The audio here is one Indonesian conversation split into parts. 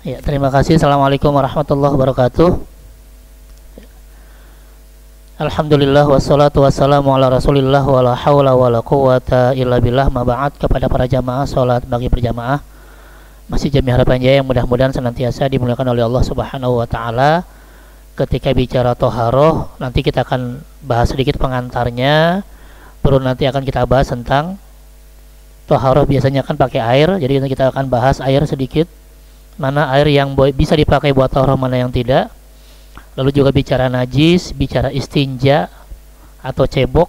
Ya, terima kasih. Assalamualaikum warahmatullahi wabarakatuh. Alhamdulillah wassalatu wassalamu ala Rasulillah wala haula wala quwata illa billah. Ma ba'd. Kepada para jamaah salat bagi berjamaah Masjid Jami Harapan Jaya yang mudah-mudahan senantiasa dimuliakan oleh Allah Subhanahu wa taala. Ketika bicara toharoh, nanti kita akan bahas sedikit pengantarnya. Baru nanti akan kita bahas tentang toharoh biasanya kan pakai air. Jadi kita akan bahas air sedikit. Mana air yang bisa dipakai buat toharoh, mana yang tidak. Lalu juga bicara najis, bicara istinja atau cebok,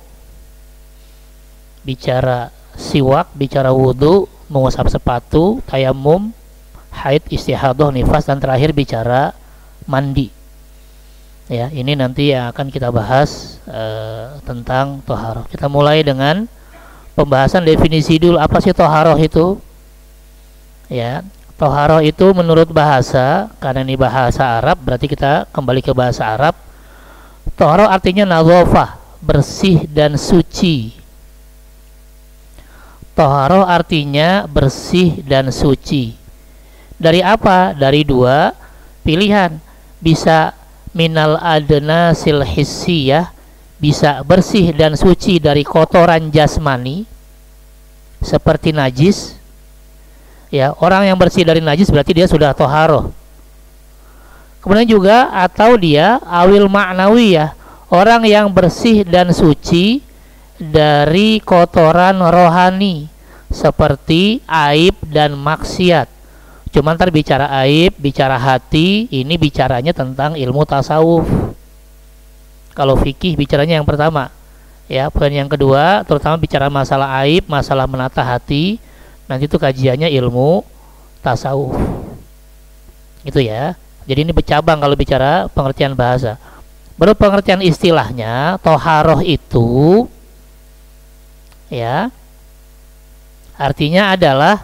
bicara siwak, bicara wudhu, mengusap sepatu, tayamum, haid, istihadah, nifas, dan terakhir bicara mandi. Ya, ini nanti yang akan kita bahas tentang toharoh. Kita mulai dengan pembahasan definisi dulu. Apa sih toharoh itu? Ya, toharoh itu menurut bahasa, karena ini bahasa Arab, berarti kita kembali ke bahasa Arab. Toharoh artinya nadhafah, bersih dan suci. Toharoh artinya bersih dan suci. Dari apa? Dari dua pilihan. Bisa minal adnasil hissiyah, bisa bersih dan suci dari kotoran jasmani seperti najis. Ya, orang yang bersih dari najis berarti dia sudah toharoh. Kemudian juga atau dia awil ma'nawiyah, orang yang bersih dan suci dari kotoran rohani seperti aib dan maksiat. Cuman ntar bicara aib, bicara hati, ini bicaranya tentang ilmu tasawuf. Kalau fikih bicaranya yang pertama, ya. Poin yang kedua terutama bicara masalah aib, masalah menata hati. Nanti itu kajiannya ilmu tasawuf. Itu ya. Jadi ini bercabang kalau bicara pengertian bahasa. Baru pengertian istilahnya, toharoh itu ya artinya adalah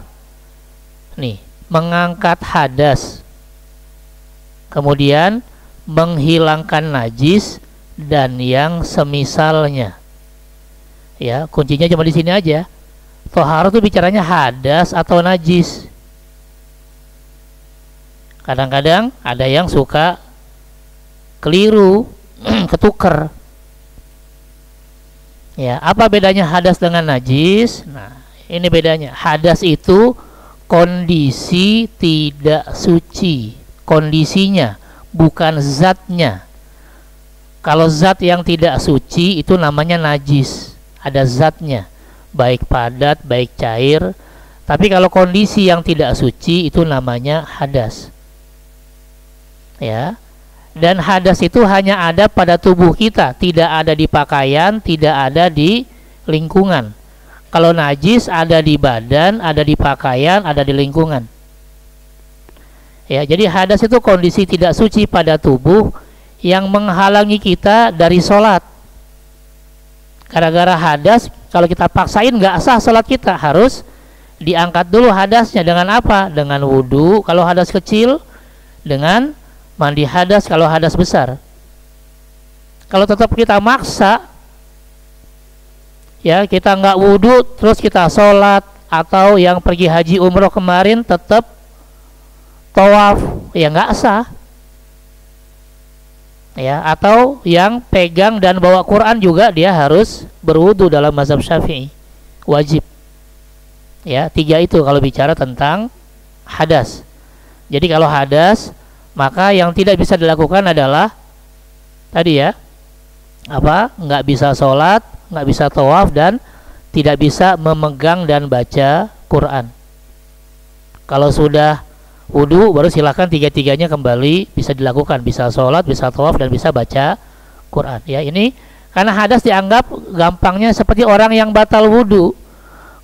nih, mengangkat hadas, kemudian menghilangkan najis dan yang semisalnya. Ya, kuncinya cuma di sini aja. Toharoh itu bicaranya hadas atau najis. Kadang-kadang ada yang suka keliru, ketuker. Ya, apa bedanya hadas dengan najis? Nah, ini bedanya. Hadas itu kondisi tidak suci, kondisinya, bukan zatnya. Kalau zat yang tidak suci itu namanya najis, ada zatnya, baik padat, baik cair. Tapi kalau kondisi yang tidak suci itu namanya hadas. Ya. Dan hadas itu hanya ada pada tubuh kita, tidak ada di pakaian, tidak ada di lingkungan. Kalau najis ada di badan, ada di pakaian, ada di lingkungan. Ya, jadi hadas itu kondisi tidak suci pada tubuh yang menghalangi kita dari sholat. Gara-gara hadas, kalau kita paksain nggak sah sholat kita, harus diangkat dulu hadasnya. Dengan apa? Dengan wudhu kalau hadas kecil, dengan mandi hadas kalau hadas besar. Kalau tetap kita maksa, ya, kita nggak wudhu terus kita sholat, atau yang pergi haji umroh kemarin tetap tawaf, ya nggak sah. Ya, atau yang pegang dan bawa Quran juga dia harus berwudhu dalam mazhab Syafi'i, wajib. Ya, tiga itu kalau bicara tentang hadas. Jadi kalau hadas, maka yang tidak bisa dilakukan adalah tadi ya, apa? Nggak bisa sholat, nggak bisa tawaf, dan tidak bisa memegang dan baca Quran. Kalau sudah wudhu, baru silakan tiga-tiganya kembali bisa dilakukan, bisa sholat, bisa tawaf, dan bisa baca Quran. Ya, ini karena hadas dianggap gampangnya seperti orang yang batal wudhu.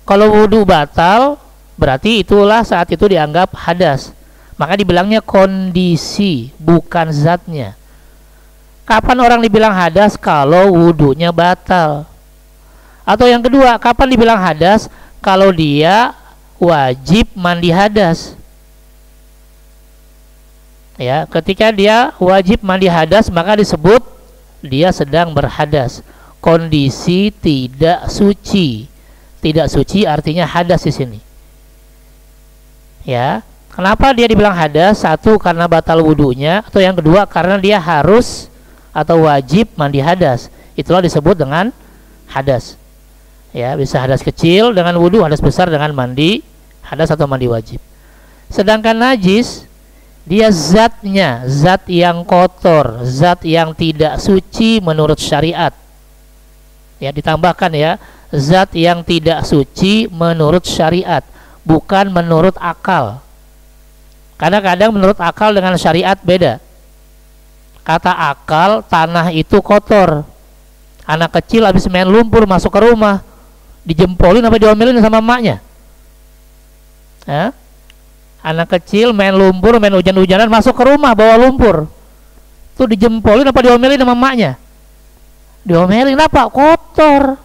Kalau wudhu batal, berarti itulah saat itu dianggap hadas. Maka dibilangnya kondisi, bukan zatnya. Kapan orang dibilang hadas? Kalau wudhunya batal. Atau yang kedua, kapan dibilang hadas? Kalau dia wajib mandi hadas. Ya, ketika dia wajib mandi hadas, maka disebut dia sedang berhadas. Kondisi tidak suci. Tidak suci artinya hadas di sini. Ya. Kenapa dia dibilang hadas? Satu, karena batal wudunya, atau yang kedua karena dia harus atau wajib mandi hadas. Itulah disebut dengan hadas. Ya, bisa hadas kecil dengan wudu, hadas besar dengan mandi hadas atau mandi wajib. Sedangkan najis, dia zatnya, zat yang kotor, zat yang tidak suci menurut syariat. Ya, ditambahkan ya, zat yang tidak suci menurut syariat, bukan menurut akal. Kadang-kadang menurut akal dengan syariat beda. Kata akal, tanah itu kotor. Anak kecil habis main lumpur masuk ke rumah, dijempolin apa diomelin sama emaknya? Ya? Anak kecil main lumpur, main hujan-hujanan masuk ke rumah bawa lumpur, tuh dijempolin apa diomelin sama emaknya? Diomelin. Apa? Kotor.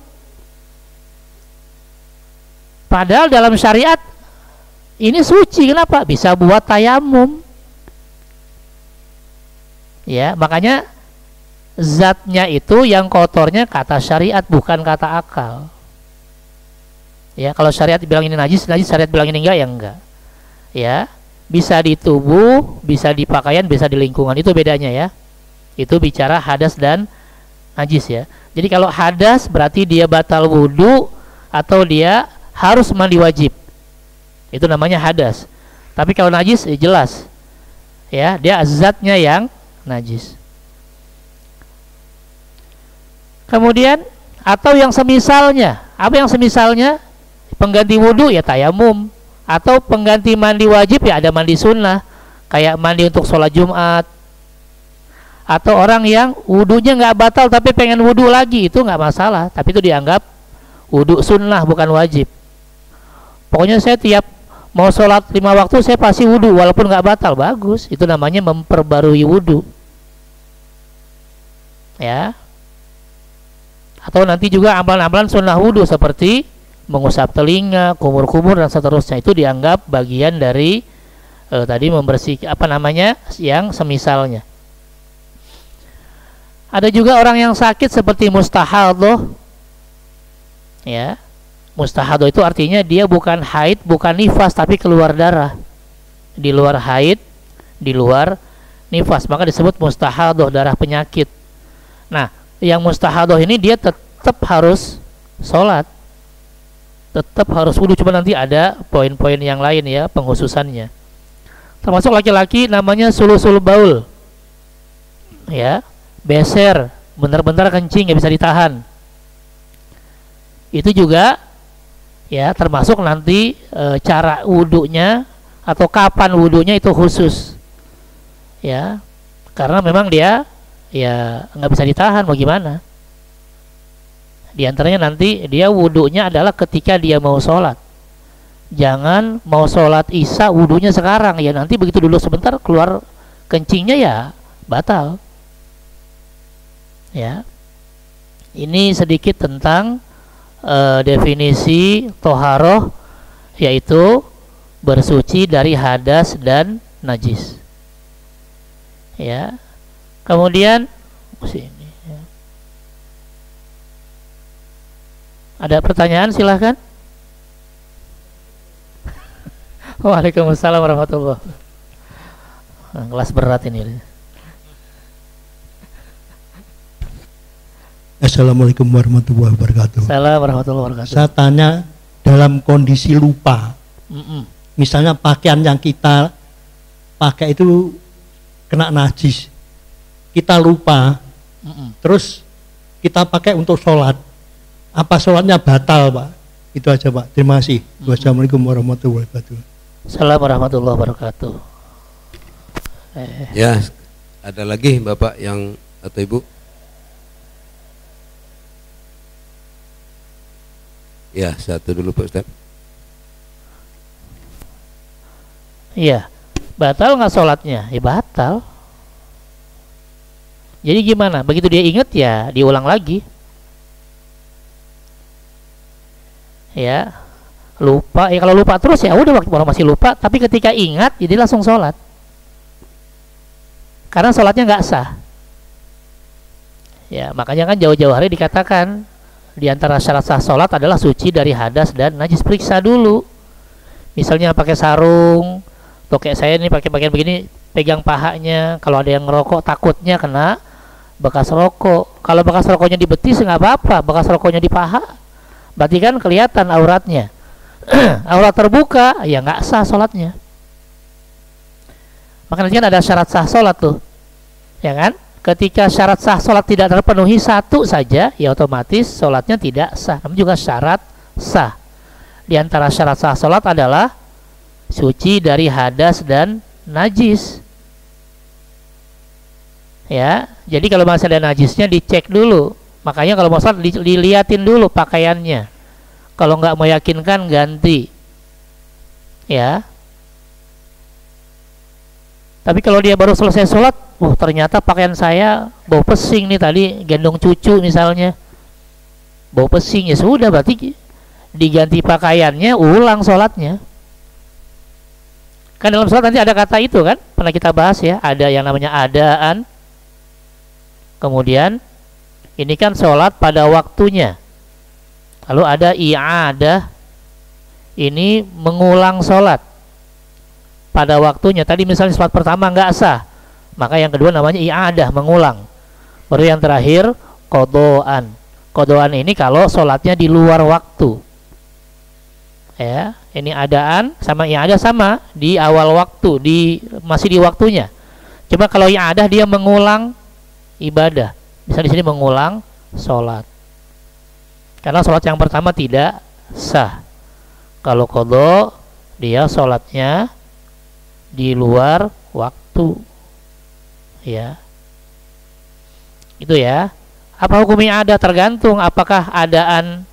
Padahal dalam syariat ini suci. Kenapa? Bisa buat tayamum. Ya, makanya zatnya itu yang kotornya kata syariat, bukan kata akal. Ya, kalau syariat bilang ini najis, najis, syariat bilang ini enggak, ya enggak. Ya, bisa di tubuh, bisa di pakaian, bisa di lingkungan, itu bedanya ya. Itu bicara hadas dan najis ya. Jadi kalau hadas berarti dia batal wudu atau dia harus mandi wajib. Itu namanya hadas. Tapi kalau najis jelas. Ya, dia zatnya yang najis. Kemudian atau yang semisalnya. Apa yang semisalnya? Pengganti wudu ya tayamum. Atau pengganti mandi wajib ya ada mandi sunnah. Kayak mandi untuk sholat Jumat. Atau orang yang wudunya nggak batal tapi pengen wudu lagi, itu nggak masalah. Tapi itu dianggap wudu sunnah bukan wajib. Pokoknya saya tiap mau sholat 5 waktu saya pasti wudu walaupun nggak batal, bagus. Itu namanya memperbarui wudu. Ya. Atau nanti juga amalan-amalan sunnah wudu seperti mengusap telinga, kumur-kumur dan seterusnya, itu dianggap bagian dari tadi membersihkan yang semisalnya. Ada juga orang yang sakit seperti mustahadoh. Ya. Mustahadoh itu artinya dia bukan haid, bukan nifas, tapi keluar darah. Di luar haid, di luar nifas, maka disebut mustahadoh, darah penyakit. Nah, yang mustahadoh ini dia tetap harus sholat, tetap harus wudu, cuma nanti ada poin-poin yang lain ya, penghususannya. Termasuk laki-laki namanya sulusul baul. Ya. Beser, benar-benar kencing nggak bisa ditahan. Itu juga ya termasuk nanti cara wudunya atau kapan wudunya itu khusus. Ya, karena memang dia ya nggak bisa ditahan, mau gimana? Di antaranya nanti dia wudunya adalah ketika dia mau sholat. Jangan mau sholat isya wudunya sekarang ya, nanti begitu dulu sebentar keluar kencingnya ya batal. Ya, ini sedikit tentang definisi toharoh, yaitu bersuci dari hadas dan najis. Ya, kemudian sini. Ya. Ada pertanyaan silahkan. Waalaikumsalam warahmatullahi wabarakatuh. Kelas berat ini. Assalamualaikum warahmatullahi wabarakatuh. Assalamualaikum warahmatullahi wabarakatuh. Saya tanya dalam kondisi lupa. Misalnya pakaian yang kita pakai itu kena najis, kita lupa, terus kita pakai untuk sholat, apa sholatnya batal, Pak? Itu aja, Pak. Terima kasih. Wassalamualaikum warahmatullahi wabarakatuh. Assalamualaikum warahmatullahi wabarakatuh. Ya, ada lagi Bapak yang atau Ibu? Ya, satu dulu Pak Ustaz. Iya, batal nggak sholatnya? Ya batal. Jadi gimana? Begitu dia ingat ya diulang lagi. Ya, lupa. Ya kalau lupa terus ya udah, waktu orang masih lupa. Tapi ketika ingat, jadi langsung sholat. Karena sholatnya nggak sah. Ya, makanya kan jauh-jauh hari dikatakan di antara syarat sah sholat adalah suci dari hadas dan najis. Periksa dulu. Misalnya pakai sarung, Tuh kayak saya nih pakai pakaian begini, pegang pahanya. Kalau ada yang ngerokok takutnya kena bekas rokok. Kalau bekas rokoknya di betis nggak apa-apa, bekas rokoknya di paha, berarti kan kelihatan auratnya. Aurat terbuka, ya nggak sah sholatnya. Makanya kan ada syarat sah sholat tuh, ya kan? Ketika syarat sah sholat tidak terpenuhi satu saja, ya otomatis sholatnya tidak sah. Namun juga syarat sah. Di antara syarat sah sholat adalah suci dari hadas dan najis. Ya, jadi kalau masih ada najisnya dicek dulu. Makanya kalau mau sholat dilihatin dulu pakaiannya. Kalau nggak meyakinkan ganti. Ya. Tapi kalau dia baru selesai sholat, ternyata pakaian saya bau pesing nih tadi, gendong cucu misalnya, bau pesing, ya sudah berarti diganti pakaiannya, ulang sholatnya. Kan dalam sholat nanti ada kata itu kan, pernah kita bahas ya, ada yang namanya adaan. Kemudian ini kan sholat pada waktunya. Lalu ada i'adah, ini mengulang sholat pada waktunya. Tadi misalnya sholat pertama nggak sah, maka yang kedua namanya i'adah, mengulang. Baru yang terakhir qadaan. Qadaan ini kalau sholatnya di luar waktu. Ya, ini adaan sama i'adah sama di awal waktu, masih di waktunya. Cuma kalau i'adah dia mengulang ibadah. Bisa di sini mengulang sholat. Karena sholat yang pertama tidak sah. Kalau qadha dia sholatnya di luar waktu. Ya. Itu ya. Apa hukumnya ada? Tergantung apakah adaan,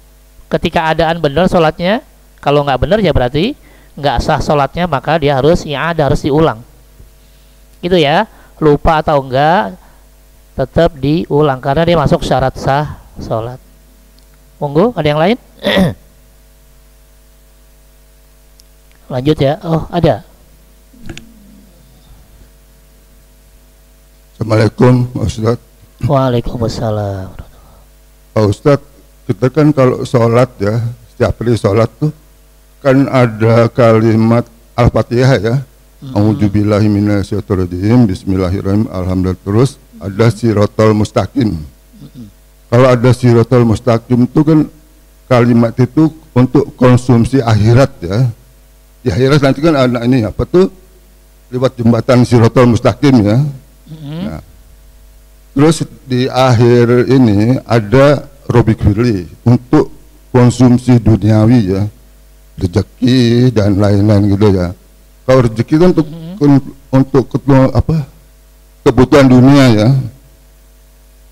ketika adaan benar sholatnya. Kalau nggak benar ya berarti nggak sah sholatnya, maka dia harus i'adah, harus diulang. Gitu ya. Lupa atau enggak tetap diulang karena dia masuk syarat sah sholat. Monggo, ada yang lain? Lanjut ya. Oh, ada. Assalamualaikum Ustaz. Waalaikumsalam. Pak Ustaz, kita kan kalau sholat ya, setiap kali sholat tuh kan ada kalimat Al-Fatihah ya. A'udzubillahi minasyaitonirrajim, bismillahirrahmanirrahim, alhamdulillah, terus ada sirotol mustaqim. Kalau ada sirotol mustaqim itu kan kalimat itu untuk konsumsi akhirat ya. Di akhirat nanti kan ada ini apa tuh, lewat jembatan sirotol mustaqim ya. Nah, terus di akhir ini ada robik firli untuk konsumsi duniawi ya, rezeki dan lain-lain gitu ya. Kalau rezeki kan untuk apa, kebutuhan dunia ya.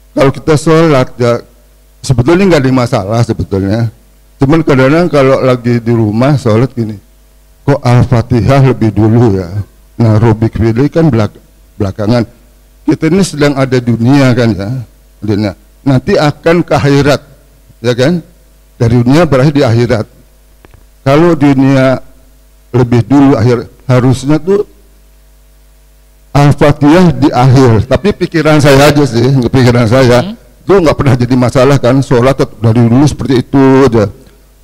Kalau kita sholat ya sebetulnya nggak ada masalah sebetulnya. Cuman kadang-kadang kalau lagi di rumah sholat gini, kok Al-Fatihah lebih dulu ya. Nah, robik firli kan belakangan. Kita ini sedang ada dunia kan ya, dunia. Nanti akan ke akhirat, ya kan? Dari dunia berakhir di akhirat. Kalau dunia lebih dulu harusnya tuh Al-Fatihah di akhir. Tapi pikiran saya aja sih, pikiran saya itu nggak pernah jadi masalah kan, sholat dari dulu seperti itu aja.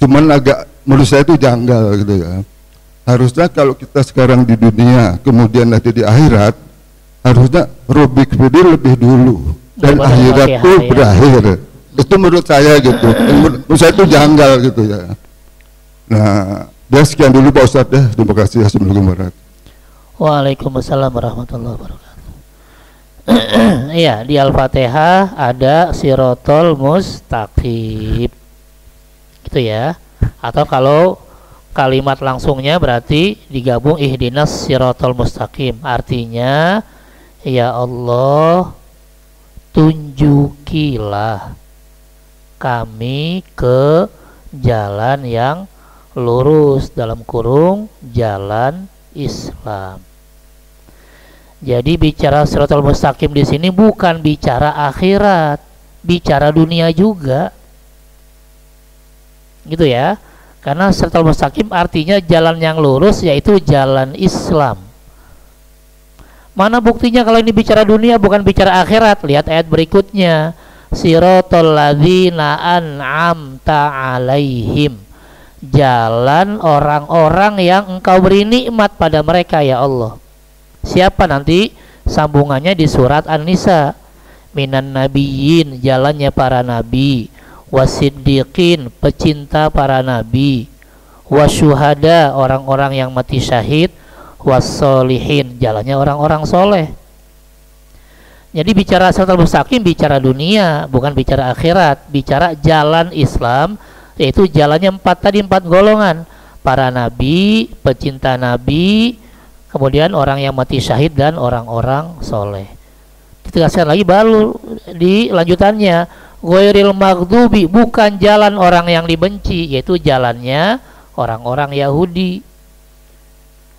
Cuman agak menurut saya itu janggal gitu ya. Harusnya kalau kita sekarang di dunia, kemudian nanti di akhirat, harusnya robik firli lebih dulu dan akhirat itu berakhir. Itu menurut saya gitu. Menurut saya itu janggal gitu ya. Nah, sekian dulu Pak Ustadz ya. Terima kasih. Assalamualaikum warahmatullahi wabarakatuh. Waalaikumsalam warahmatullahi wabarakatuh. Iya, di Al-Fatihah ada sirotol mustaqim. Gitu ya. Atau kalau kalimat langsungnya berarti digabung ihdinas sirotol mustaqim. Artinya, ya Allah, tunjukilah kami ke jalan yang lurus, dalam kurung jalan Islam. Jadi bicara siratal mustaqim di sini bukan bicara akhirat, bicara dunia juga. Gitu ya. Karena siratal mustaqim artinya jalan yang lurus, yaitu jalan Islam. Mana buktinya kalau ini bicara dunia bukan bicara akhirat? Lihat ayat berikutnya. Siratal ladzina an'amta alaihim. jalan orang-orang yang Engkau beri nikmat pada mereka ya Allah. Siapa nanti? Sambungannya di surat An-Nisa. Minan nabiyyin, jalannya para nabi, wasiddiqin, pecinta para nabi, wasyuhada, orang-orang yang mati syahid, wassolihin, jalannya orang-orang soleh. Jadi bicara siratal mustaqim bicara dunia, bukan bicara akhirat. Bicara jalan Islam, yaitu jalannya empat golongan. Para nabi, pecinta nabi, kemudian orang yang mati syahid, dan orang-orang soleh. Ditegaskan lagi baru di lanjutannya, ghairil maghdubi, bukan jalan orang yang dibenci, yaitu jalannya orang-orang Yahudi.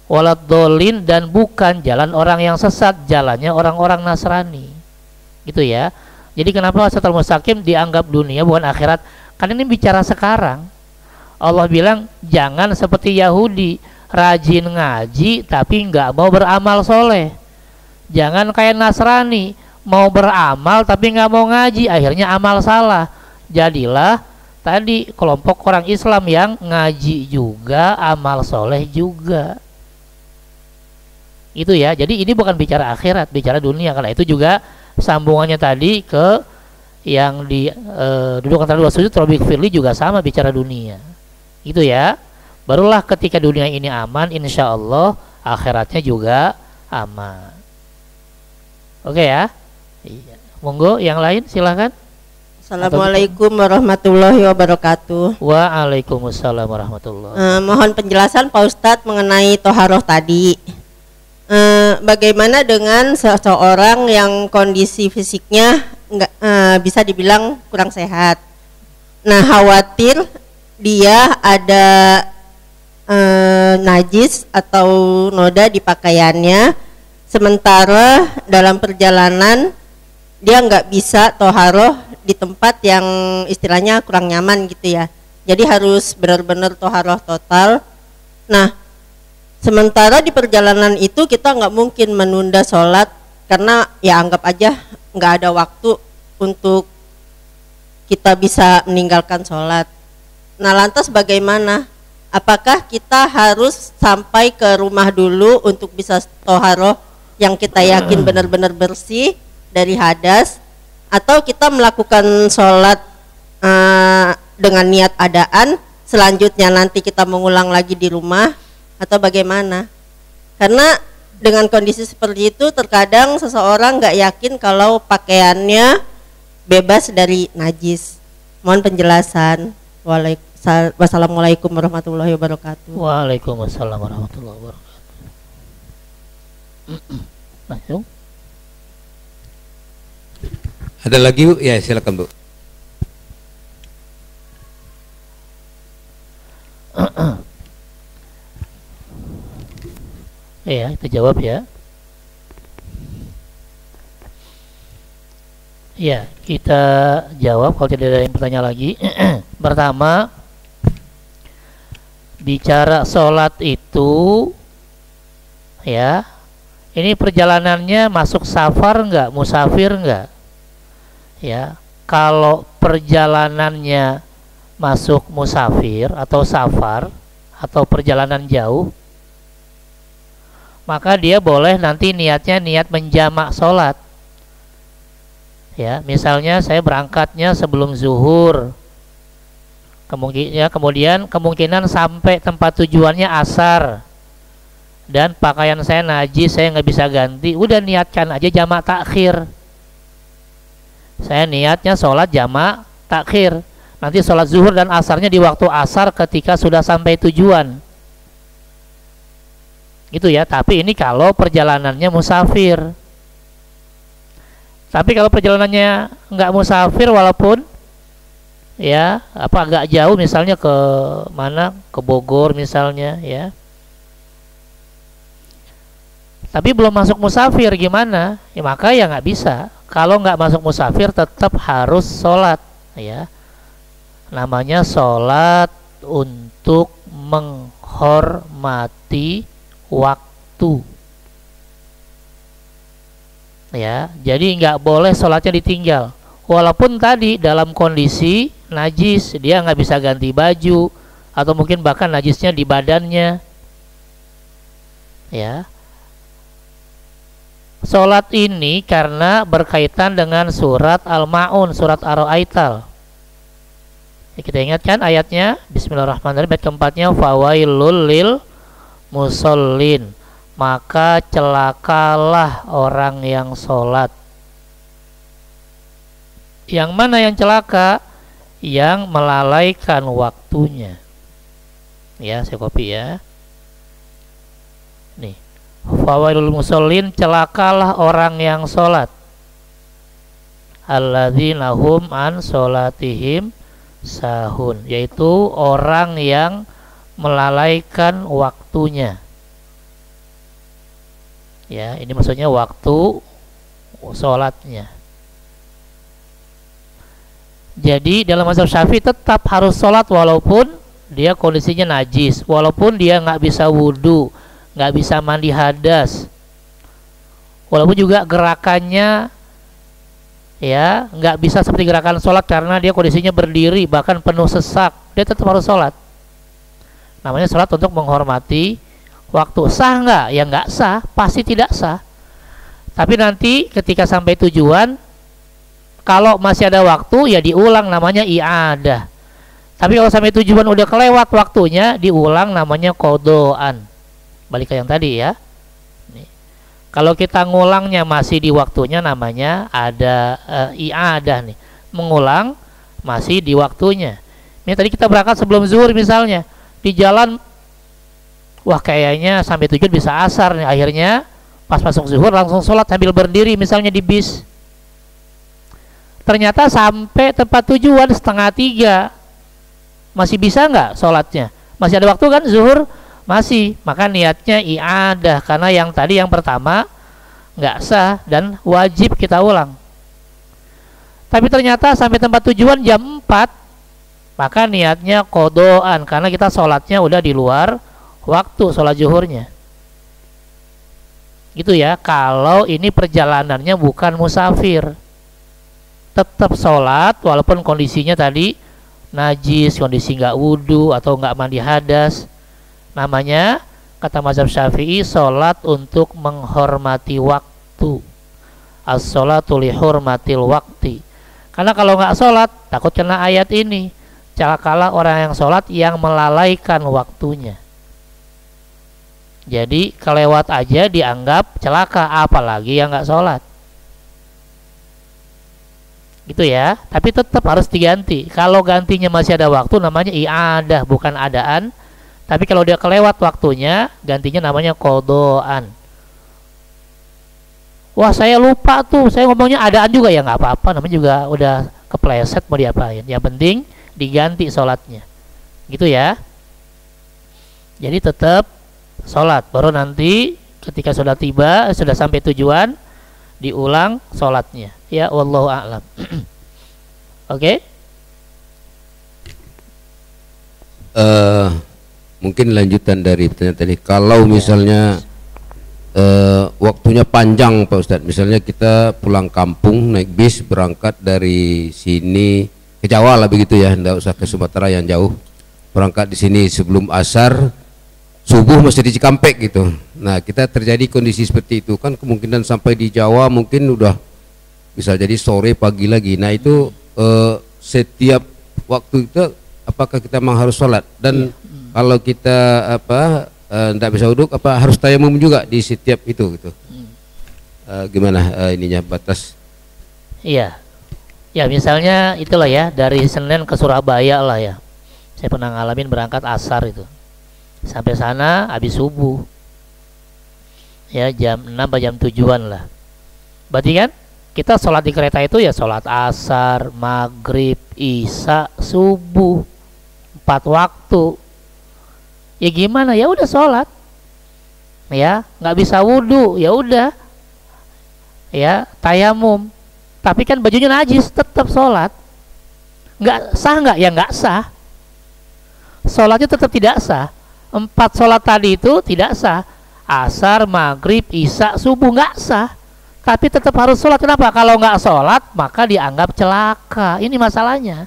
Waladhdallin, dan bukan jalan orang yang sesat, jalannya orang-orang Nasrani. Gitu ya. Jadi kenapa siratal mustaqim dianggap dunia bukan akhirat? Karena ini bicara sekarang. Allah bilang jangan seperti Yahudi, rajin ngaji tapi nggak mau beramal soleh. Jangan kayak Nasrani, mau beramal tapi nggak mau ngaji, akhirnya amal salah. Jadilah tadi kelompok orang Islam yang ngaji juga, amal soleh juga. Itu ya. Jadi ini bukan bicara akhirat, bicara dunia. Karena itu juga sambungannya tadi ke yang di duduk antara dua sujud, Robik Firly juga sama bicara dunia. Itu ya. Barulah ketika dunia ini aman, insya Allah akhiratnya juga aman. Oke ya. Monggo yang lain silahkan. Assalamualaikum warahmatullahi wabarakatuh. Waalaikumsalam warahmatullahi. Mohon penjelasan Pak Ustadz mengenai toharoh tadi. Bagaimana dengan seseorang yang kondisi fisiknya bisa dibilang kurang sehat? Nah, khawatir dia ada najis atau noda di pakaiannya, sementara dalam perjalanan dia nggak bisa toharoh di tempat yang istilahnya kurang nyaman gitu ya. Jadi harus benar-benar toharoh total. Nah, sementara di perjalanan itu kita nggak mungkin menunda sholat karena ya anggap aja nggak ada waktu untuk kita bisa meninggalkan sholat. Nah, lantas bagaimana? Apakah kita harus sampai ke rumah dulu untuk bisa toharoh yang kita yakin benar-benar bersih dari hadas, atau kita melakukan sholat dengan niat adaan, selanjutnya nanti kita mengulang lagi di rumah, atau bagaimana? Karena dengan kondisi seperti itu terkadang seseorang nggak yakin kalau pakaiannya bebas dari najis. Mohon penjelasan. Wassalamualaikum warahmatullahi wabarakatuh. Waalaikumsalam warahmatullahi wabarakatuh. Langsung. Ada lagi Bu? Ya silakan Bu. Ya, kita jawab ya. Ya, kita jawab kalau tidak ada yang bertanya lagi. Pertama, bicara sholat itu, ya, ini perjalanannya masuk safar enggak, musafir enggak? Ya, kalau perjalanannya masuk musafir atau safar atau perjalanan jauh, maka dia boleh nanti niatnya niat menjamak sholat. Ya, misalnya saya berangkatnya sebelum zuhur, kemudian kemungkinan sampai tempat tujuannya asar, dan pakaian saya najis, saya nggak bisa ganti, udah niatkan aja jamak takhir. Saya niatnya sholat jamak takhir, nanti sholat zuhur dan asarnya di waktu asar ketika sudah sampai tujuan. Itu ya, tapi ini kalau perjalanannya musafir. Tapi kalau perjalanannya nggak musafir, walaupun ya agak jauh, misalnya ke mana, ke Bogor misalnya ya, tapi belum masuk musafir, gimana? Ya maka ya nggak bisa. Kalau nggak masuk musafir tetap harus sholat ya. Namanya sholat untuk menghormati waktu. Ya, jadi nggak boleh sholatnya ditinggal. Walaupun tadi dalam kondisi najis, dia nggak bisa ganti baju, atau mungkin bahkan najisnya di badannya. Ya. Sholat ini karena berkaitan dengan surat Al-Ma'un, surat Ar-Ra'aital. Ya, kita ingatkan ayatnya, Bismillahirrahmanirrahim, ayat keempatnya, fawailul lil musallin, maka celakalah orang yang sholat. Yang mana yang celaka? Yang melalaikan waktunya. Ya, saya copy ya. Nih, fawailul musallin, celakalah orang yang sholat. Alladzina hum an sholatihim sahun, yaitu orang yang melalaikan waktunya. Ya, ini maksudnya waktu sholatnya. Jadi dalam mazhab Syafi'i tetap harus sholat walaupun dia kondisinya najis, walaupun dia nggak bisa wudhu, nggak bisa mandi hadas, walaupun juga gerakannya ya nggak bisa seperti gerakan sholat karena dia kondisinya berdiri bahkan penuh sesak, dia tetap harus sholat. Namanya sholat untuk menghormati waktu. Sah nggak? Ya nggak sah, pasti tidak sah. Tapi nanti ketika sampai tujuan, kalau masih ada waktu ya diulang, namanya i'adah. Tapi kalau sampai tujuan udah kelewat waktunya, diulang, namanya qodoan. Balik ke yang tadi ya. Nih. Kalau kita ngulangnya masih di waktunya, namanya ada i'adah nih. Mengulang masih di waktunya. Ini tadi kita berangkat sebelum zuhur misalnya, di jalan, wah kayaknya sampai tujuan bisa asar nih. Akhirnya pas masuk zuhur langsung sholat sambil berdiri misalnya di bis. Ternyata sampai tempat tujuan 2:30, masih bisa nggak sholatnya? Masih ada waktu kan zuhur? Masih. Maka niatnya i'adah, karena yang tadi yang pertama nggak sah dan wajib kita ulang. Tapi ternyata sampai tempat tujuan jam 4, maka niatnya qodoan, karena kita sholatnya udah di luar waktu sholat zuhurnya. Gitu ya, kalau ini perjalanannya bukan musafir. Tetap sholat walaupun kondisinya tadi najis, kondisi nggak wudhu atau nggak mandi hadas. Namanya kata mazhab Syafi'i sholat untuk menghormati waktu. As-sholatu li hurmatil wakti. Karena kalau nggak sholat takut kena ayat ini, celakalah orang yang sholat yang melalaikan waktunya. Jadi kelewat aja dianggap celaka, apalagi yang nggak sholat. Gitu ya, tapi tetap harus diganti. Kalau gantinya masih ada waktu, namanya i'adah, bukan adaan. Tapi kalau dia kelewat waktunya, gantinya namanya qodoan. Wah, saya lupa tuh, saya ngomongnya adaan juga, ya nggak apa-apa, namanya juga udah kepleset, mau diapain. Yang penting diganti sholatnya. Gitu ya. Jadi tetap sholat, baru nanti ketika sudah tiba, sudah sampai tujuan, diulang sholatnya. Ya, wallahu a'lam. Oke. Mungkin lanjutan dari pertanyaan tadi. Kalau misalnya waktunya panjang Pak Ustadz, misalnya kita pulang kampung naik bis berangkat dari sini ke Jawa lah begitu ya, tidak usah ke Sumatera yang jauh. Berangkat di sini sebelum asar, subuh masih di Cikampek gitu. Nah, kita terjadi kondisi seperti itu kan, kemungkinan sampai di Jawa mungkin udah bisa jadi sore pagi lagi. Nah, itu setiap waktu itu apakah kita memang harus sholat? Dan kalau kita tidak bisa wudhu, apa harus tayamum juga di setiap itu gitu? Gimana ininya batas? Iya, ya misalnya itulah ya, dari Senen ke Surabaya lah ya. Saya pernah ngalamin berangkat asar itu. Sampai sana habis subuh. Ya jam 6 atau jam 7-an lah. Berarti kan kita sholat di kereta itu ya sholat asar, maghrib, isya, subuh, 4 waktu. Ya gimana? Ya udah sholat. Ya nggak bisa wudhu, ya udah. Ya tayamum. Tapi kan bajunya najis, tetap sholat. Nggak sah nggak? Ya nggak sah. Sholatnya tetap tidak sah. 4 sholat tadi itu tidak sah. Asar, maghrib, isya, subuh nggak sah. Tapi tetap harus sholat. Kenapa? Kalau nggak sholat maka dianggap celaka. Ini masalahnya.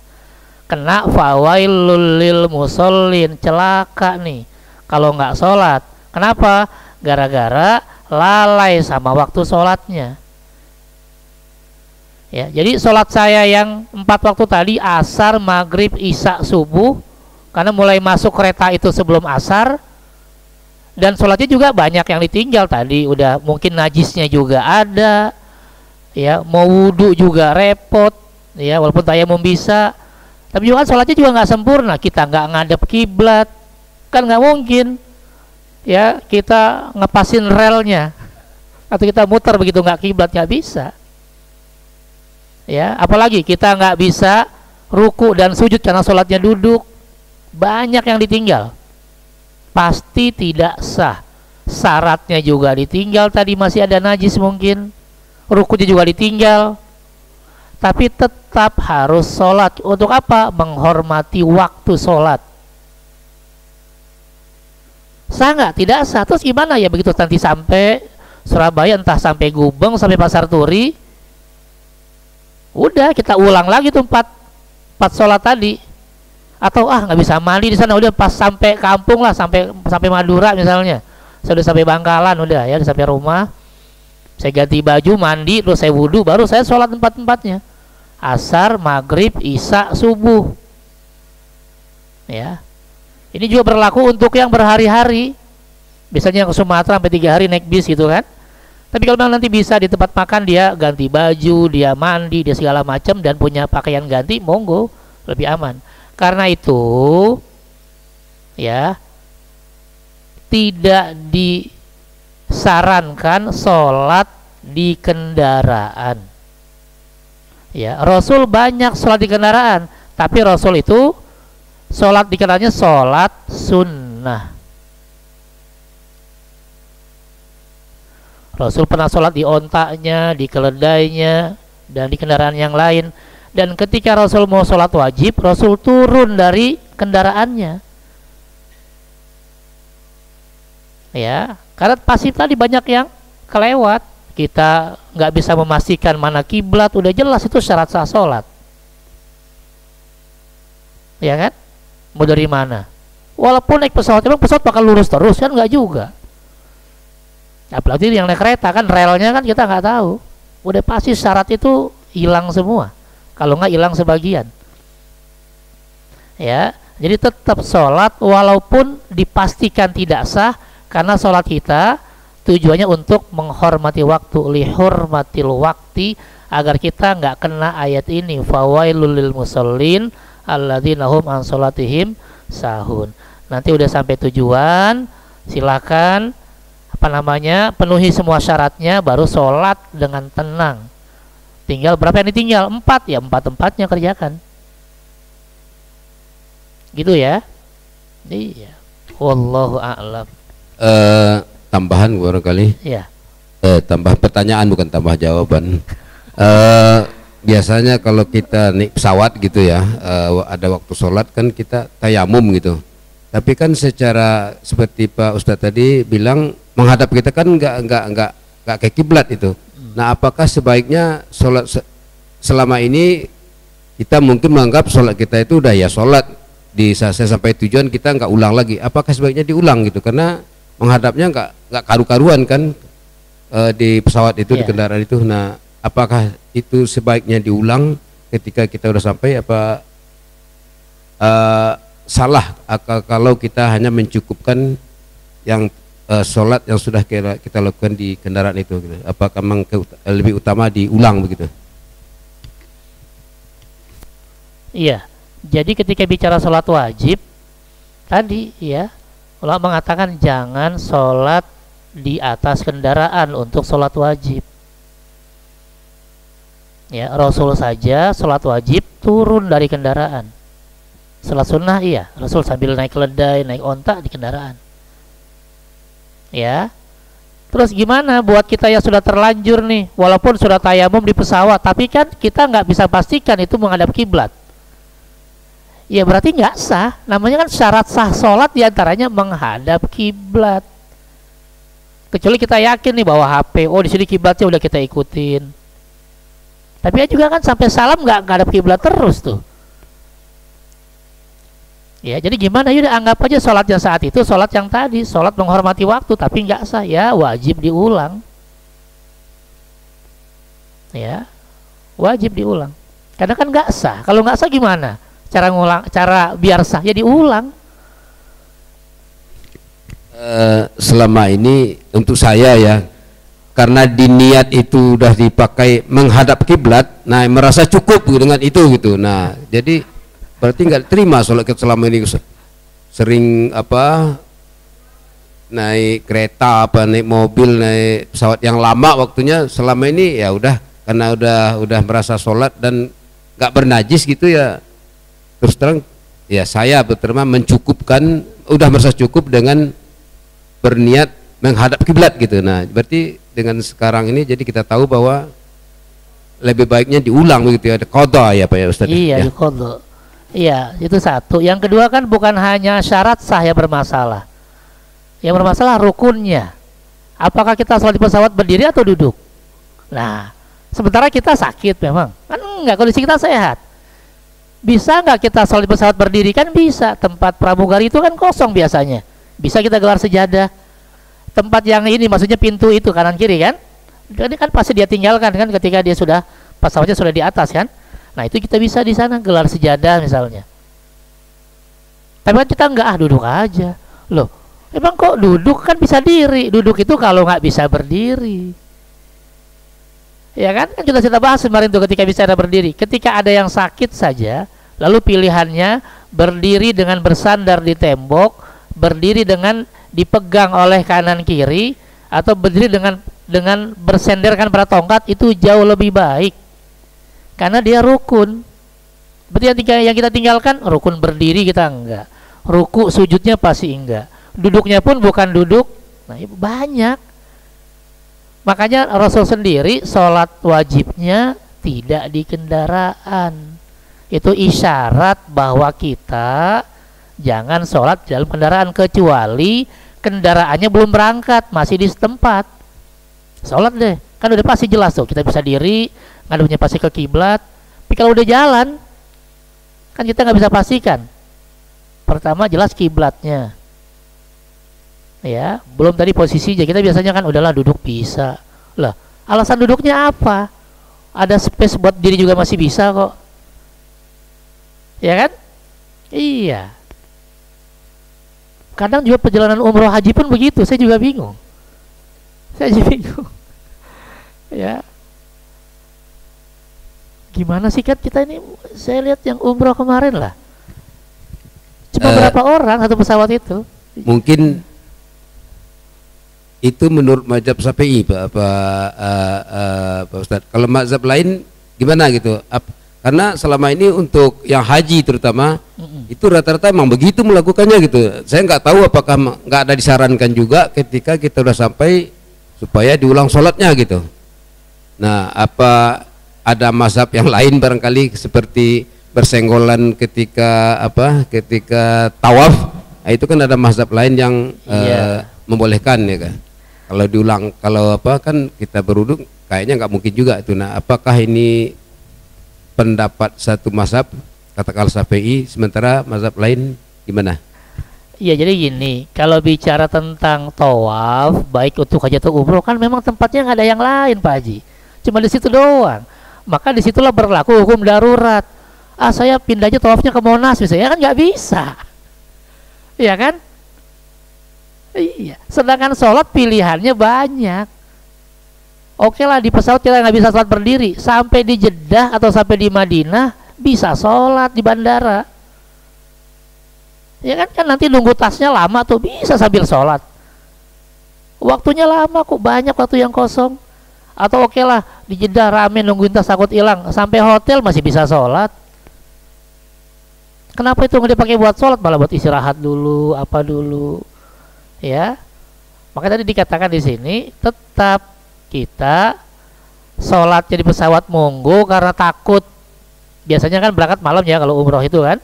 kena fawailul lil musallin, celaka nih kalau nggak sholat. Kenapa? Gara-gara lalai sama waktu sholatnya. Ya, jadi sholat saya yang 4 waktu tadi, asar, maghrib, isya, subuh, karena mulai masuk kereta itu sebelum asar, dan sholatnya juga banyak yang ditinggal tadi. Udah mungkin najisnya juga ada, ya, mau wudhu juga repot, ya, walaupun tayamum bisa, tapi juga sholatnya juga nggak sempurna. Kita nggak ngadep kiblat, kan nggak mungkin, ya, kita ngepasin relnya atau kita muter begitu nggak kiblat, nggak bisa. Ya, apalagi kita nggak bisa ruku dan sujud karena sholatnya duduk, banyak yang ditinggal, pasti tidak sah. Syaratnya juga ditinggal, tadi masih ada najis mungkin, rukunya juga ditinggal, tapi tetap harus sholat. Untuk apa? Menghormati waktu sholat. Sah nggak? Tidak sah. Terus gimana ya begitu nanti sampai Surabaya, entah sampai Gubeng, sampai Pasar Turi, udah kita ulang lagi tuh 4 sholat tadi. Atau nggak bisa mandi di sana, udah pas sampai kampung lah, sampai Madura misalnya, saya udah sampai Bangkalan, udah ya, udah sampai rumah, saya ganti baju, mandi, terus saya wudhu, baru saya sholat 4-4-nya, asar, maghrib, isya, subuh. Ya, ini juga berlaku untuk yang berhari-hari, biasanya ke Sumatera sampai 3 hari naik bis gitu kan. Tapi kalau nanti bisa di tempat makan dia ganti baju, dia mandi, dia segala macam, dan punya pakaian ganti, monggo, lebih aman. Karena itu ya, tidak disarankan sholat di kendaraan. Ya, Rasul banyak sholat di kendaraan, tapi Rasul itu sholat di kendaraannya sholat sunnah. Rasul pernah sholat di ontaknya, di keledainya, dan di kendaraan yang lain. Dan ketika Rasul mau sholat wajib, Rasul turun dari kendaraannya. Ya, karena pasti tadi banyak yang kelewat. Kita nggak bisa memastikan mana kiblat, udah jelas itu syarat sah sholat. Ya kan? Mau dari mana? Walaupun naik pesawat, emang pesawat bakal lurus terus kan? Nggak juga. Apalagi yang naik kereta kan, relnya kan kita nggak tahu. Udah pasti syarat itu hilang semua, kalau nggak hilang sebagian. Ya, jadi tetap sholat walaupun dipastikan tidak sah, karena sholat kita tujuannya untuk menghormati waktu, lihurmatil wakti, agar kita nggak kena ayat ini, fawailul lil musallin alladzina hum an sholatihim sahun. Nanti udah sampai tujuan, silakan penuhi semua syaratnya, baru sholat dengan tenang. Tinggal berapa yang ditinggal? 4, ya 4-4-nya kerjakan. Gitu ya. Iya. Wallahu a'lam. Tambahan barangkali. Iya. Tambah pertanyaan, bukan tambah jawaban. Biasanya kalau kita naik pesawat gitu ya, ada waktu sholat kan kita tayamum gitu. Tapi kan secara seperti Pak Ustadz tadi bilang, menghadap kita kan nggak kayak kiblat itu. Nah, apakah sebaiknya sholat selama ini kita mungkin menganggap sholat kita itu udah ya sholat di selesai sampai tujuan, kita nggak ulang lagi. Apakah sebaiknya diulang gitu? Karena menghadapnya nggak karu-karuan kan di pesawat itu, di kendaraan itu. Nah, apakah itu sebaiknya diulang ketika kita udah sampai, apa salah kalau kita hanya mencukupkan yang sholat yang sudah kita lakukan di kendaraan itu gitu. Apakah memang lebih utama diulang begitu? Iya, jadi ketika bicara sholat wajib tadi ya, ulama mengatakan jangan sholat di atas kendaraan untuk sholat wajib. Ya, Rasul saja sholat wajib turun dari kendaraan. Sholat sunnah iya, Rasul sambil naik keledai, naik onta di kendaraan. Ya, terus gimana buat kita yang sudah terlanjur nih, walaupun sudah tayamum di pesawat, tapi kan kita nggak bisa pastikan itu menghadap kiblat. Ya berarti nggak sah. Namanya kan syarat sah sholat diantaranya menghadap kiblat. Kecuali kita yakin nih bahwa HP, oh di sini kiblatnya udah kita ikutin. Tapi ya juga kan sampai salam nggak ngadap kiblat terus tuh. Ya, jadi gimana? Yaudah anggap aja sholatnya saat itu sholat yang tadi, sholat menghormati waktu, tapi nggak sah, ya wajib diulang. Ya, wajib diulang. Karena kan nggak sah. Kalau nggak sah gimana? Cara ngulang, cara biar sah ya diulang. Selama ini untuk saya ya, karena di niat itu udah dipakai menghadap kiblat, nah merasa cukup dengan itu gitu. Nah, jadi berarti nggak terima sholat kita selama ini sering apa naik kereta apa naik mobil naik pesawat yang lama waktunya selama ini ya udah karena udah merasa sholat dan nggak bernajis gitu ya, terus terang ya saya berterima mencukupkan, udah merasa cukup dengan berniat menghadap kiblat gitu. Nah berarti dengan sekarang ini jadi kita tahu bahwa lebih baiknya diulang begitu ya, ada qadha ya Pak ya Ustaz. Iya, ya. qadha. Iya, itu satu. Yang kedua kan bukan hanya syarat sah yang bermasalah. Yang bermasalah rukunnya. Apakah kita sholat di pesawat berdiri atau duduk? Nah, sementara kita sakit memang. Kan enggak, kondisi kita sehat. Bisa nggak kita sholat di pesawat berdiri? Kan bisa. Tempat pramugari itu kan kosong biasanya. Bisa kita gelar sejadah. Tempat yang ini maksudnya pintu itu kanan kiri kan? Ini kan pasti dia tinggalkan kan ketika dia sudah pesawatnya sudah di atas kan? Nah itu kita bisa di sana gelar sejadah misalnya. Tapi kan kita enggak, duduk aja. Loh, emang kok duduk? Kan bisa diri. Duduk itu kalau nggak bisa berdiri. Ya kan? Kan kita bahas kemarin tuh ketika bisa ada berdiri. Ketika ada yang sakit saja, lalu pilihannya berdiri dengan bersandar di tembok, berdiri dengan dipegang oleh kanan kiri, atau berdiri dengan bersenderkan pada tongkat, itu jauh lebih baik. Karena dia rukun. Berarti yang kita tinggalkan rukun berdiri kita enggak, ruku sujudnya pasti enggak, duduknya pun bukan duduk. Nah itu banyak. Makanya Rasul sendiri sholat wajibnya tidak di kendaraan. Itu isyarat bahwa kita jangan sholat dalam kendaraan kecuali kendaraannya belum berangkat, masih di setempat. Sholat deh, kan udah pasti jelas tuh, kita bisa diri, ngaduknya pasti ke kiblat. Tapi kalau udah jalan, kan kita nggak bisa pastikan. Pertama jelas kiblatnya, ya. Belum tadi posisinya, kita biasanya kan udahlah duduk bisa. Lah, alasan duduknya apa? Ada space buat diri juga masih bisa kok, ya kan? Iya. Kadang juga perjalanan umroh haji pun begitu, saya juga bingung. Saya juga bingung. Ya. Gimana sih kan kita ini, saya lihat yang umroh kemarin lah. Cuma berapa orang satu pesawat itu? Mungkin itu menurut mazhab Syafi'i Pak Ustadz. Kalau mazhab lain gimana gitu? Karena selama ini untuk yang haji terutama itu rata-rata emang begitu melakukannya gitu. Saya nggak tahu apakah nggak ada disarankan juga ketika kita udah sampai supaya diulang sholatnya gitu. Nah, apa ada mazhab yang lain barangkali seperti bersenggolan ketika tawaf? Nah, itu kan ada mazhab lain yang membolehkan ya kan. Kalau diulang, kalau kan kita berwudu kayaknya nggak mungkin juga itu. Nah, apakah ini pendapat satu mazhab katakanlah Syafi'i, sementara mazhab lain gimana? Iya, jadi gini, kalau bicara tentang tawaf baik untuk haji atau umroh kan memang tempatnya nggak ada yang lain Pak Haji, cuma di situ doang. Maka disitulah berlaku hukum darurat. Saya pindah aja tawafnya ke Monas misalnya, kan nggak bisa, ya kan? Iya. Sedangkan sholat pilihannya banyak. Oke lah, di pesawat kita nggak bisa sholat berdiri, sampai di Jeddah atau sampai di Madinah bisa sholat di bandara. Ya kan nanti nunggu tasnya lama tuh, bisa sambil sholat. Waktunya lama kok, banyak waktu yang kosong. Atau oke lah, di Jeddah rame nungguin tas takut hilang, sampai hotel masih bisa sholat. Kenapa itu nggak dipakai buat sholat, malah buat istirahat dulu, apa dulu, ya? Makanya tadi dikatakan di sini tetap kita sholatnya di pesawat monggo karena takut. Biasanya kan berangkat malam ya kalau umroh itu kan.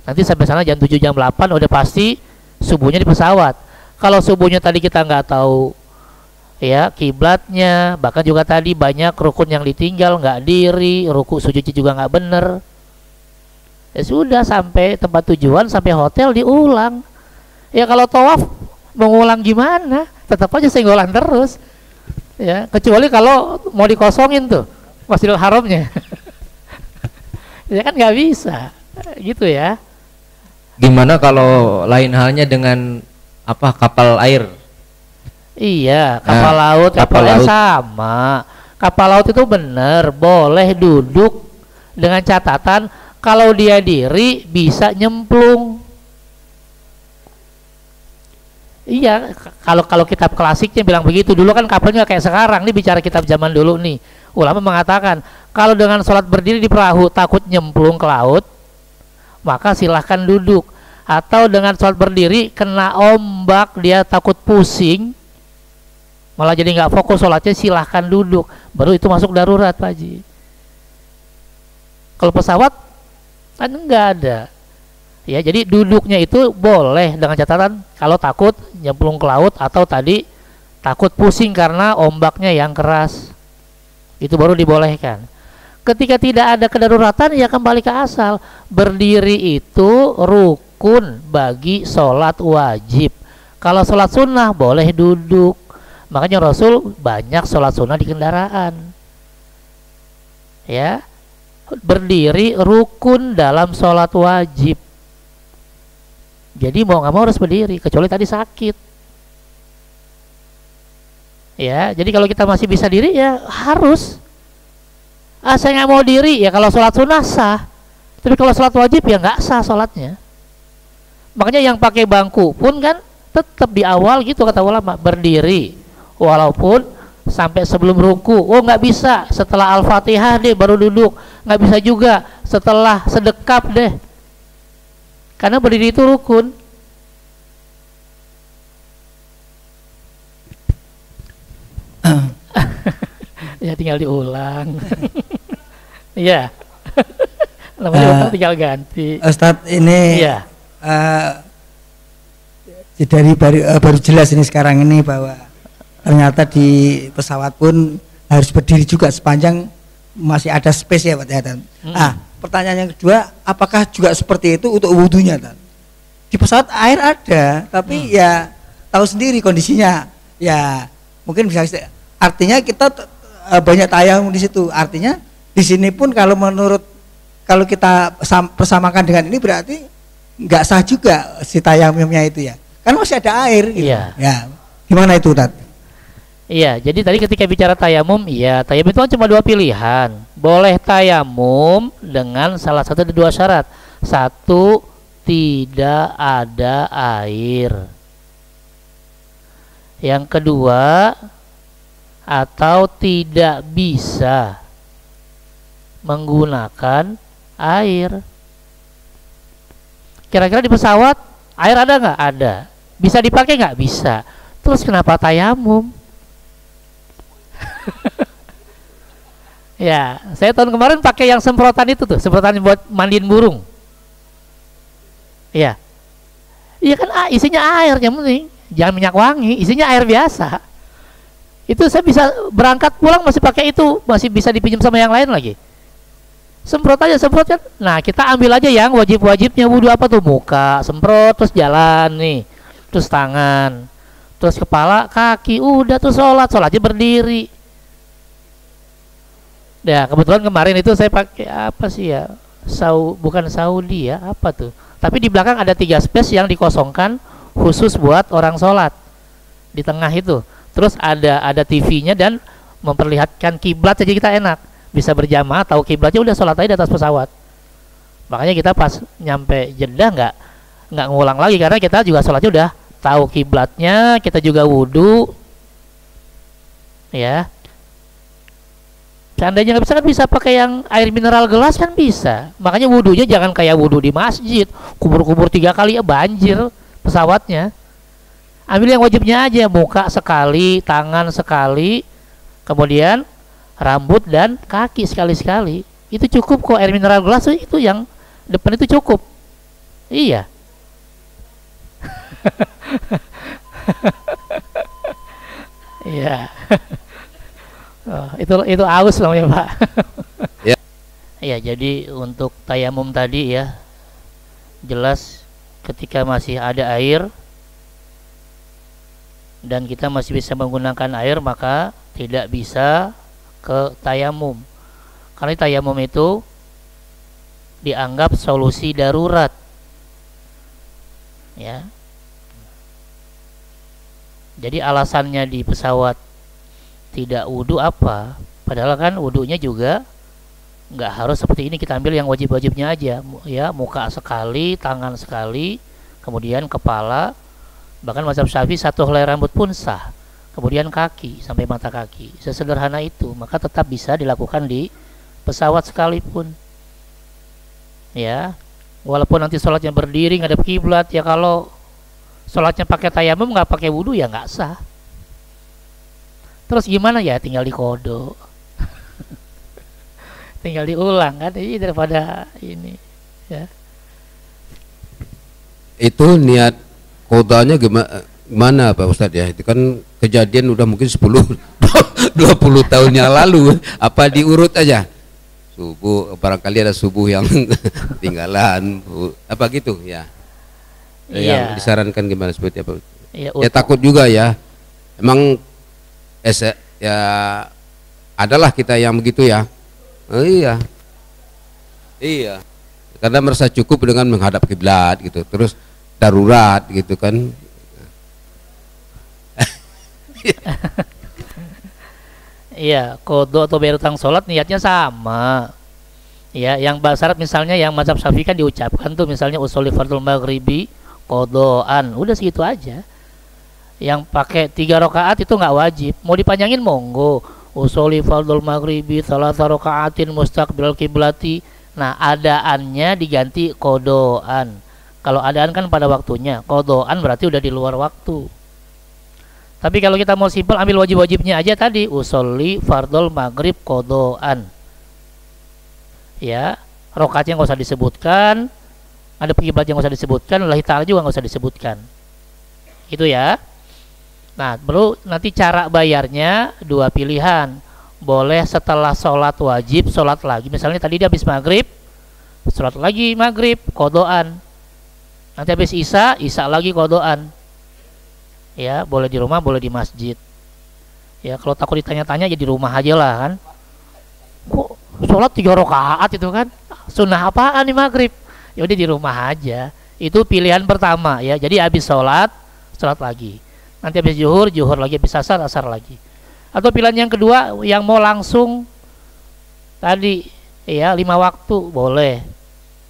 Nanti sampai sana jam 7 jam 8 udah pasti subuhnya di pesawat. Kalau subuhnya tadi kita nggak tahu ya kiblatnya, bahkan juga tadi banyak rukun yang ditinggal, nggak diri, ruku sujudnya juga nggak bener. Ya sudah, sampai tempat tujuan, sampai hotel diulang. Ya kalau tawaf mengulang gimana? Tetap aja senggolan terus. Ya, kecuali kalau mau dikosongin tuh Masjidil Haramnya. Ya kan nggak bisa, gitu ya. Gimana kalau lain halnya dengan apa, kapal air? Iya, kapal laut, kapal air sama. Kapal laut itu benar boleh duduk dengan catatan kalau dia diri bisa nyemplung. Iya, kalau kitab klasiknya bilang begitu. Dulu kan kapalnya kayak sekarang. Ini bicara kitab zaman dulu nih. Ulama mengatakan kalau dengan sholat berdiri di perahu takut nyemplung ke laut, maka silahkan duduk. Atau dengan sholat berdiri kena ombak dia takut pusing, malah jadi nggak fokus sholatnya, silahkan duduk. Baru itu masuk darurat, Pak Haji. Kalau pesawat kan nggak ada. Ya, jadi duduknya itu boleh dengan catatan kalau takut nyemplung ke laut atau tadi takut pusing karena ombaknya yang keras. Itu baru dibolehkan. Ketika tidak ada kedaruratan, ya kembali ke asal. Berdiri itu rukun bagi sholat wajib. Kalau sholat sunnah boleh duduk. Makanya Rasul banyak sholat sunnah di kendaraan. Ya, berdiri rukun dalam sholat wajib. Jadi mau nggak mau harus berdiri, kecuali tadi sakit. Ya, jadi kalau kita masih bisa diri ya harus. Saya nggak mau diri, ya kalau sholat sunnah sah. Tapi kalau sholat wajib ya nggak sah sholatnya. Makanya yang pakai bangku pun kan tetap di awal gitu kata ulama, berdiri. Walaupun sampai sebelum ruku. Oh nggak bisa, setelah Al-Fatihah deh baru duduk. Nggak bisa juga setelah sedekap deh. Karena berdiri itu rukun. Ya tinggal diulang. Iya. Namanya tinggal ganti. Ustadz ini ya. Dari baru jelas ini sekarang ini bahwa ternyata di pesawat pun harus berdiri juga sepanjang masih ada space ya Pak Tan. Pertanyaan yang kedua, apakah juga seperti itu untuk wudhunya Tan? Di pesawat air ada, tapi ya tahu sendiri kondisinya. Ya mungkin bisa, artinya kita banyak tayamum di situ. Artinya di sini pun kalau kita persamakan dengan ini berarti nggak sah juga si tayamumnya itu ya. Kan masih ada air gitu. Iya. Ya. Gimana itu Tat? Iya, jadi tadi ketika bicara tayamum, iya, tayamum itu kan cuma dua pilihan. Boleh tayamum dengan salah satu dari dua syarat. Satu, tidak ada air. Yang kedua, atau tidak bisa menggunakan air. Kira-kira di pesawat air ada nggak? Ada. Bisa dipakai nggak? Bisa. Terus kenapa tayamum? Ya, saya tahun kemarin pakai yang semprotan itu tuh, semprotan buat mandiin burung. Iya. Iya kan isinya air, yang penting jangan minyak wangi, isinya air biasa. Itu saya bisa berangkat pulang masih pakai itu, masih bisa dipinjam sama yang lain lagi. Semprot aja, semprot kan. Nah, kita ambil aja yang wajib-wajibnya wudhu apa tuh? Muka, semprot, terus jalan nih. Terus tangan. Terus kepala, kaki, udah tuh sholatnya berdiri. Ya, kebetulan kemarin itu saya pakai apa sih ya? Bukan Saudi ya, apa tuh? Tapi di belakang ada 3 space yang dikosongkan khusus buat orang sholat. Di tengah itu. Terus ada TV-nya dan memperlihatkan kiblat, jadi kita enak bisa berjamaah, tahu kiblatnya, udah sholat aja di atas pesawat. Makanya kita pas nyampe Jeddah nggak ngulang lagi karena kita juga sholatnya udah tahu kiblatnya, kita juga wudhu. Ya. Seandainya nggak bisa kan bisa pakai yang air mineral gelas kan bisa. Makanya wudhunya jangan kayak wudhu di masjid, kubur-kubur 3 kali ya banjir pesawatnya. Ambil yang wajibnya aja, muka sekali, tangan sekali, kemudian rambut dan kaki sekali-sekali. Itu cukup kok, air mineral gelas itu yang depan itu cukup. Iya. Iya. Oh, itu aus namanya Pak. Ya. Ya, jadi untuk tayamum tadi ya, jelas ketika masih ada air dan kita masih bisa menggunakan air, maka tidak bisa ke tayamum. Karena tayamum itu dianggap solusi darurat. Ya. Jadi alasannya di pesawat tidak wudu apa? Padahal kan wudunya juga nggak harus seperti ini, kita ambil yang wajib-wajibnya aja, ya, muka sekali, tangan sekali, kemudian kepala, bahkan mazhab Syafi'i 1 helai rambut pun sah, kemudian kaki sampai mata kaki, sesederhana itu, maka tetap bisa dilakukan di pesawat sekalipun, ya, walaupun nanti sholatnya berdiri ngadep kiblat, ya kalau sholatnya pakai tayamum nggak pakai wudu ya nggak sah. Terus gimana ya, tinggal dikodok. Tinggal diulang kan, ini daripada ini, ya. Itu niat kodanya gimana Pak Ustadz ya? Itu kan kejadian udah mungkin 10 20 tahun yang lalu. Apa diurut aja? Subuh, barangkali ada subuh yang tinggalan apa gitu ya. Yang disarankan gimana seperti apa? Ya takut juga ya. Emang ya adalah kita yang begitu ya. Oh, iya, karena merasa cukup dengan menghadap kiblat gitu, terus darurat gitu kan. Iya, qadha atau bayar utang sholat niatnya sama. Ya, yang bahasa Arab misalnya yang mazhab Syafi'i kan diucapkan tuh, misalnya usholi fardul maghribi qadhaan, udah segitu aja. Yang pakai 3 rakaat itu nggak wajib, mau dipanjangin monggo. Usholi fardul maghribi salasa rakaatin mustaqbilal kiblati. Nah, adaannya diganti qadhaan. Kalau adaan kan pada waktunya, qadhaan berarti udah di luar waktu. Tapi kalau kita mau simpel, ambil wajib-wajibnya aja tadi, usholi fardul maghrib qadhaan. Ya, rakaatnya nggak usah disebutkan, ada kiblatnya nggak usah disebutkan, lillahi ta'ala juga nggak usah disebutkan. Itu ya. Nah, perlu nanti cara bayarnya 2 pilihan. Boleh setelah sholat wajib, sholat lagi. Misalnya tadi dia habis maghrib, sholat lagi maghrib, qadhaan. Nanti habis isya lagi qadhaan. Ya, boleh di rumah, boleh di masjid. Ya, kalau takut ditanya-tanya ya di rumah aja lah kan. Kok sholat 3 rakaat itu kan? Sunnah apaan nih maghrib? Ya udah di rumah aja. Itu pilihan pertama ya. Jadi habis sholat lagi. Nanti habis zuhur lagi, habis asar lagi. Atau pilihan yang kedua yang mau langsung tadi ya 5 waktu boleh,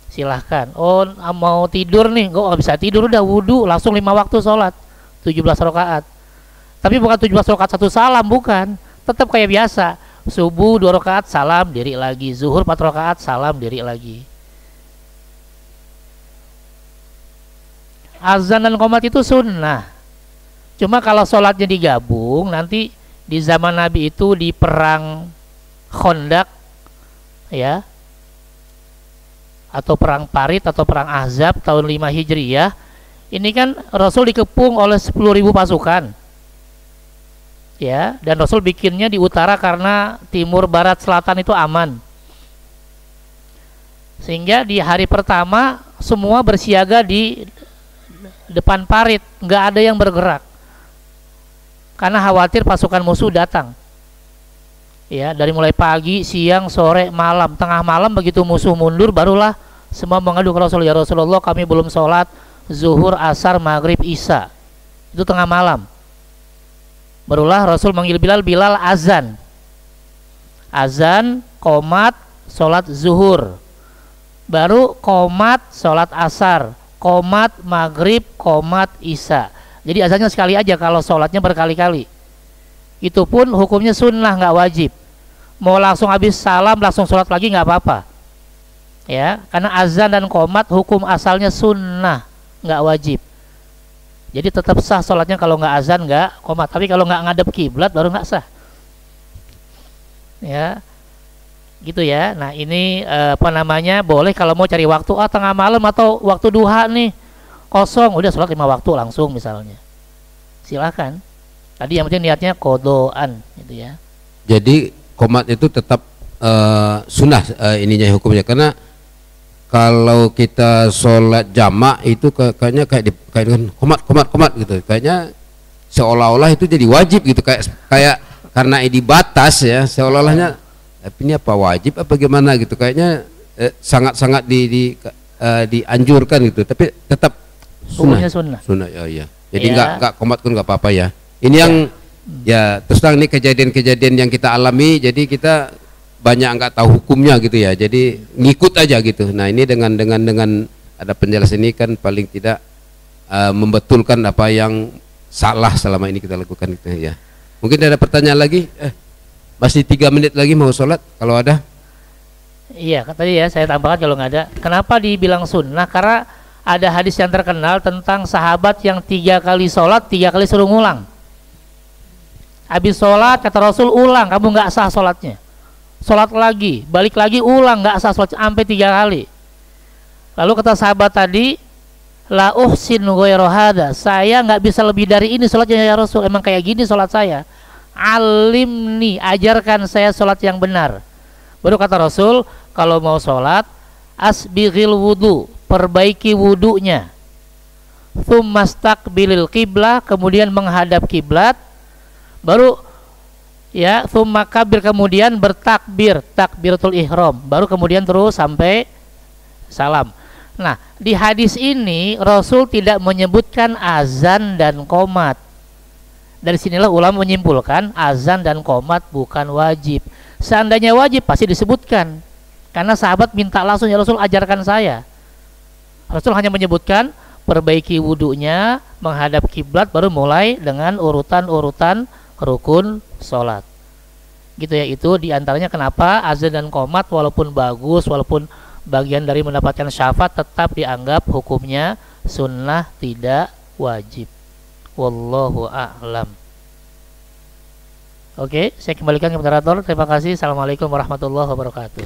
silahkan. Oh mau tidur nih, nggak bisa tidur, udah wudu langsung 5 waktu sholat 17 rakaat. Tapi bukan 17 rakaat 1 salam, bukan, tetap kayak biasa, subuh 2 rakaat salam diri lagi, zuhur 4 rakaat salam diri lagi. Azan dan qomat itu sunnah. Cuma kalau sholatnya digabung, nanti di zaman Nabi itu di perang Khandaq ya, atau perang Parit atau perang Ahzab tahun 5 Hijriyah, ini kan Rasul dikepung oleh 10.000 pasukan ya, dan Rasul bikinnya di utara karena timur, barat, selatan itu aman, sehingga di hari pertama semua bersiaga di depan parit, nggak ada yang bergerak karena khawatir pasukan musuh datang. Ya, dari mulai pagi, siang, sore, malam, tengah malam begitu musuh mundur, barulah semua mengadu ke Rasul, ya Rasulullah kami belum sholat zuhur, asar, maghrib, isya. Itu tengah malam. Barulah Rasul manggil Bilal azan. Azan, qomat, sholat zuhur. Baru qomat, sholat asar, qomat, maghrib, qomat, isya. Jadi azannya sekali aja, kalau sholatnya berkali-kali. Itu pun hukumnya sunnah, nggak wajib. Mau langsung habis salam langsung sholat lagi nggak apa-apa. Ya, karena azan dan qomat hukum asalnya sunnah, nggak wajib. Jadi tetap sah sholatnya kalau nggak azan, nggak qomat. Tapi kalau nggak ngadep kiblat baru nggak sah. Ya, gitu ya. Nah ini boleh kalau mau cari waktu, tengah malam atau waktu duha nih kosong, udah sholat 5 waktu langsung misalnya, silakan. Tadi yang penting niatnya qadhaan gitu ya. Jadi qomat itu tetap sunnah ininya hukumnya, karena kalau kita sholat jamak itu kayaknya kayak dengan komat gitu, kayaknya seolah-olah itu jadi wajib gitu, kayak karena ini batas ya, seolah-olahnya ini apa wajib apa gimana gitu, kayaknya sangat-sangat dianjurkan gitu, tapi tetap sunnah ya. Jadi nggak komat pun nggak apa-apa ya. Ini yang ya terus terang ini kejadian-kejadian yang kita alami, jadi kita banyak nggak tahu hukumnya gitu ya, jadi ngikut aja gitu. Nah ini dengan ada penjelasan ini kan paling tidak membetulkan apa yang salah selama ini kita lakukan gitu ya. Mungkin ada pertanyaan lagi, masih 3 menit lagi mau sholat kalau ada. Iya tadi ya saya tambahkan kalau nggak ada. Kenapa dibilang sunnah? Karena ada hadis yang terkenal tentang sahabat yang 3 kali sholat 3 kali suruh ngulang. Habis sholat kata Rasul ulang, kamu nggak sah sholatnya. Sholat lagi, balik lagi ulang, nggak sah sholat sampai 3 kali. Lalu kata sahabat tadi, la uhsin ghairu hada, saya nggak bisa lebih dari ini sholatnya ya Rasul, emang kayak gini sholat saya. Alimni, ajarkan saya sholat yang benar. Baru kata Rasul, kalau mau sholat asbighil wudu, perbaiki wudunya. Tsumastaqbilil qiblah, kemudian menghadap kiblat. Baru ya tsumma kabir, kemudian bertakbir, takbiratul ihram, baru kemudian terus sampai salam. Nah, di hadis ini Rasul tidak menyebutkan azan dan qomat. Dari sinilah ulama menyimpulkan azan dan qomat bukan wajib. Seandainya wajib pasti disebutkan, karena sahabat minta langsung, ya Rasul ajarkan saya. Rasul hanya menyebutkan perbaiki wudunya, menghadap kiblat, baru mulai dengan urutan-urutan rukun sholat gitu ya. Itu diantaranya kenapa azan dan qomat walaupun bagus, walaupun bagian dari mendapatkan syafaat, tetap dianggap hukumnya sunnah, tidak wajib. Wallahu a'lam. Oke, saya kembalikan ke moderator. Terima kasih. Assalamualaikum warahmatullahi wabarakatuh.